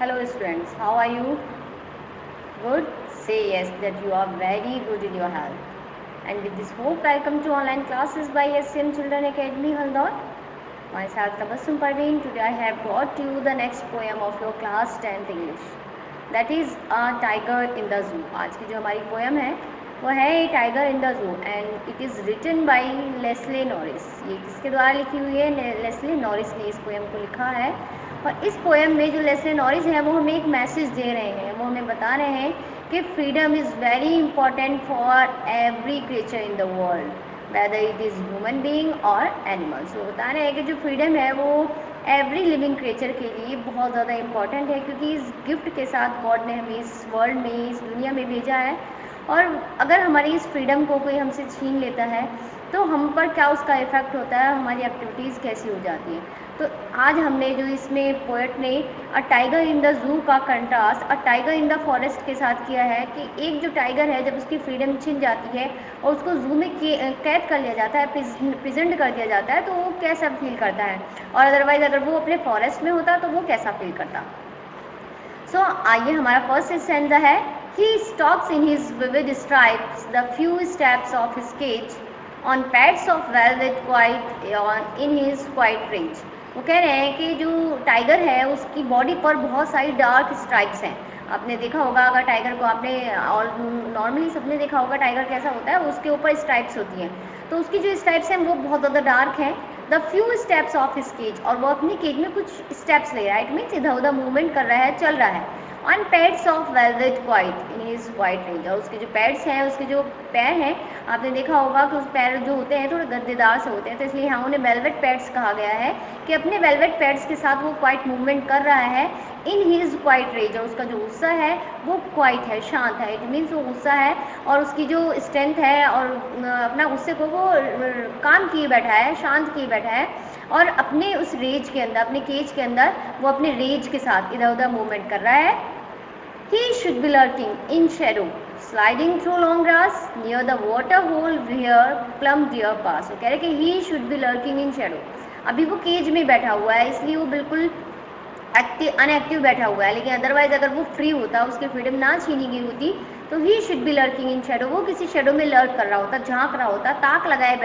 Hello students, how are you? Good? Say yes that you are very good in your health. And with this hope, welcome to online classes by SCM Children Academy Haldor. Myself Tabassum Parveen. Today I have brought to you the next poem of your class 10th English. That is A Tiger in the Zoo. आज की जो हमारी poem है वो है a tiger in the zoo and it is written by Leslie Norris. ये किसके द्वारा लिखी हुई है? लेस्ले नॉरिस ने इस पोएम को लिखा है। और इस पोएम में जो लेस्ले नॉरिस है वो हमें एक मैसेज दे रहे हैं, वो हमें बता रहे हैं कि freedom is very important for every creature in the world, whether it is human being और एनिमल्स। वो बता रहे हैं कि जो फ्रीडम है वो एवरी लिविंग क्रिएचर के लिए बहुत ज़्यादा इम्पॉर्टेंट है, क्योंकि इस गिफ्ट के साथ गॉड ने हमें इस वर्ल्ड में, इस दुनिया में भेजा है। और अगर हमारी इस फ्रीडम को कोई हमसे छीन लेता है तो हम पर क्या उसका इफ़ेक्ट होता है, हमारी एक्टिविटीज़ कैसी हो जाती हैं। तो आज हमने जो इसमें पोएट ने अ टाइगर इन द जू का contrast a tiger in the forest के साथ किया है कि एक जो टाइगर है जब उसकी फ्रीडम छिन जाती है और उसको जू में कैद कर लिया जाता है, प्रेजेंट कर दिया जाता है, तो वो कैसा फील करता है, और अदरवाइज़ अगर वो अपने फॉरेस्ट में होता तो वो कैसा फील करता। सो आइए हमारा फर्स्ट स्टैंजा है। He stalks in his vivid stripes the few steps of his cage on pads of velvet quiet in his quiet range। वो कह रहे हैं कि जो टाइगर है उसकी बॉडी पर बहुत सारी डार्क स्ट्राइप्स हैं। आपने देखा होगा, अगर टाइगर को आपने, और नॉर्मली सबने देखा होगा टाइगर कैसा होता है, उसके ऊपर स्ट्राइप्स होती हैं, तो उसकी जो स्ट्राइप्स हैं वो बहुत ज़्यादा डार्क हैं। The few steps of his cage, और वो अपनी केज में कुछ स्टेप्स ले रहा है, इट मीन्स इधर उधर मूवमेंट कर रहा है, चल रहा है। On pads of velvet quite in his white range, और उसके जो पैड्स हैं, उसके जो पैर हैं, आपने देखा होगा कि उस पैर जो होते हैं थोड़े गद्देदार से होते हैं, तो इसलिए यहाँ उन्हें वेलवेट पैड्स कहा गया है कि अपने वेलवेट पैड्स के साथ वो क्वाइट मूवमेंट कर रहा है इन हिज क्वाइट रेंज। और उसका जो गुस्सा है वो क्वाइट है, शांत है, इट मीन्स वो गुस्सा है और उसकी जो स्ट्रेंथ है और अपना गुस्से को वो काम किए बैठा है, शांत किए बैठा है, और अपने उस रेज के अंदर, अपने केज के अंदर वो अपने रेज के साथ इधर उधर मूवमेंट कर रहा है। He should be lurking in shadow, sliding through long grass near the water hole where plum deer pass। वो कह रहे कि he should be lurking in shadow। अभी वो केज में बैठा हुआ है इसलिए वो बिल्कुल अनएक्टिव बैठा हुआ है, लेकिन अदरवाइज अगर वो फ्री होता, उसकी फ्रीडम ना छीनी गई होती, तो he should be lurking in shadow, वो किसी शेडो में लर्क कर रहा होता, झांक रहा होता, ताक लगाए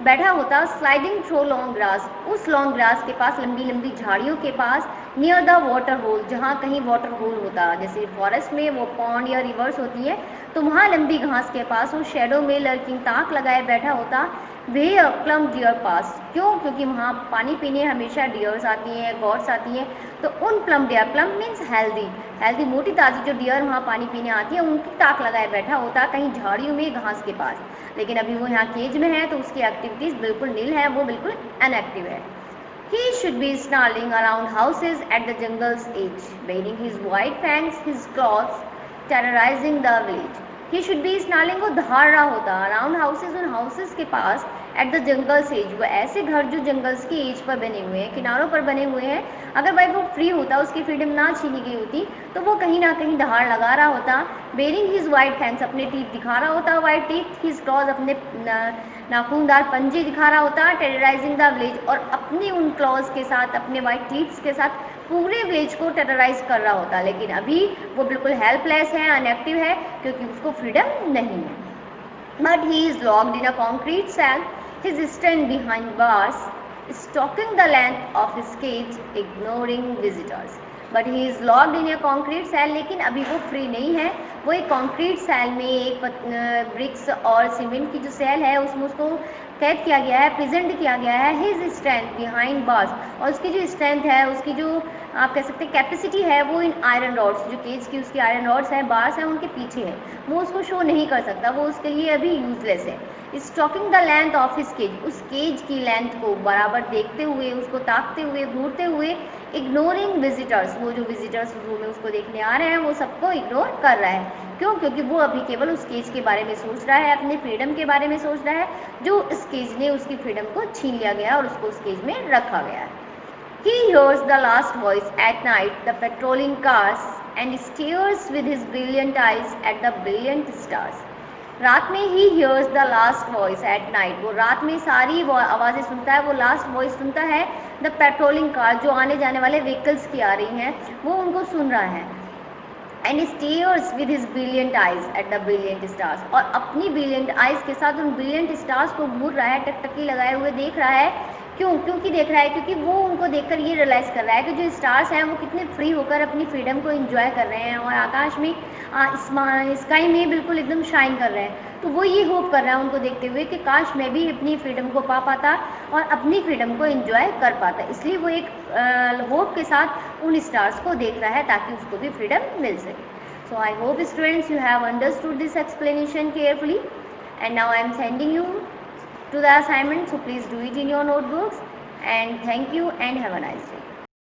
बैठा होता। स्लाइडिंग थ्रू लॉन्ग ग्रास, उस लॉन्ग ग्रास के पास, लंबी लंबी झाड़ियों के पास, नियर द वाटर होल, जहाँ कहीं वाटर होल होता, जैसे फॉरेस्ट में वो पॉन्ड या रिवर्स होती है, तो वहाँ लंबी घास के पास वो शेडो में लर्किंग ताक लगाए बैठा होता। वे प्लम डियर पास, क्यों? क्योंकि वहाँ पानी पीने हमेशा डियर्स आती हैं, गॉड्स आती हैं, तो उन plum dear, plum means healthy, healthy मोटी ताज़ी जो डियर वहाँ पानी पीने आती है उनकी ताक लगाए बैठा होता कहीं झाड़ियों में, घास के पास। लेकिन अभी वो यहाँ केज में है तो उसकी एक्टिविटीज़ बिल्कुल नील है, वो बिल्कुल अनएक्टिव है। He should be snarling around houses at the jungle's edge, waving his white fangs, his claws, terrorizing the village। He should be snarling, वो दहाड़ रहा होता, अराउंड हाउसेज, उन हाउसेज के पास, एट द जंगल्स एज, वो ऐसे घर जो जंगल्स की एज पर बने हुए हैं, किनारों पर बने हुए हैं। अगर भाई वो फ्री होता, उसकी फ्रीडम ना छीनी गई होती, तो वो कहीं ना कहीं दहाड़ लगा रहा होता। बेरिंग हिज वाइट फैंक्स, अपने टीथ दिखा रहा होता, वाइट टीथ, हिज क्लॉज, अपने नाखूनदार पंजे दिखा रहा होता, टेरराइजिंग द विलेज, और अपने उन क्लॉज के साथ, अपने वाइट टीथ्स के साथ पूरे विलेज को टेरराइज कर रहा होता। लेकिन अभी वो बिल्कुल हेल्पलेस है, अनएक्टिव है, क्योंकि उसको फ्रीडम नहीं है। But he is locked in a concrete cell, his stand behind bars, stalking the length of his cage, ignoring visitors। But he is locked in a concrete cell, लेकिन अभी वो free नहीं है, वो एक कॉन्क्रीट सेल में, एक BRICS और सीमेंट की जो सेल है उसमें उसको कैद किया गया है, प्रेजेंट किया गया है। हिज स्ट्रेंथ बिहाइंड बार्स, और उसकी जो स्ट्रेंथ है, उसकी जो आप कह सकते हैं कैपेसिटी है, वो इन आयरन रॉड्स, जो केज की उसकी आयरन रॉड्स हैं, बार्स हैं, उनके पीछे है, वो उसको शो नहीं कर सकता, वो उसके लिए अभी यूजलेस है। Stalking the length of his cage, उस केज की लेंथ को बराबर देखते हुए, उसको ताकते हुए, घूरते हुए, इग्नोरिंग विजिटर्स, वो जो विजिटर्स रूम में उसको देखने आ रहे हैं वो सबको इग्नोर कर रहा है। क्यों? क्योंकि वो अभी केवल उस केज के बारे में सोच रहा है, अपने फ्रीडम के बारे में सोच रहा है, जो इस केज ने उसकी फ्रीडम को छीन लिया गया और उसको उस केज में रखा गया है। He hears the last voice at night, the patrolling cars, and stares with his brilliant eyes at the brilliant stars। रात में he hears the last voice at night, वो रात में सारी आवाज़ें सुनता है, वो लास्ट वॉइस सुनता है द पेट्रोलिंग कार, जो आने जाने वाले व्हीकल्स की आ रही हैं वो उनको सुन रहा है। And stairs with his brilliant eyes at the brilliant stars, और अपनी ब्रिलियंट आइज के साथ उन ब्रिलियंट स्टार्स को घूर रहा है, टकटकी लगाए हुए देख रहा है। क्योंकि देख रहा है क्योंकि वो उनको देखकर ये रियलाइज़ कर रहा है कि जो स्टार्स हैं वो कितने फ्री होकर अपनी फ्रीडम को एंजॉय कर रहे हैं और आकाश में स्काई में बिल्कुल एकदम शाइन कर रहे हैं। तो वो ये होप कर रहा है उनको देखते हुए कि काश मैं भी अपनी फ्रीडम को पा पाता और अपनी फ्रीडम को एंजॉय कर पाता। इसलिए वो एक होप के साथ उन स्टार्स को देख रहा है ताकि उसको भी फ्रीडम मिल सके। So I hope students you have understood this explanation carefully, and now I am sending you to the assignment, so please do it in your notebooks, and thank you and have a nice day.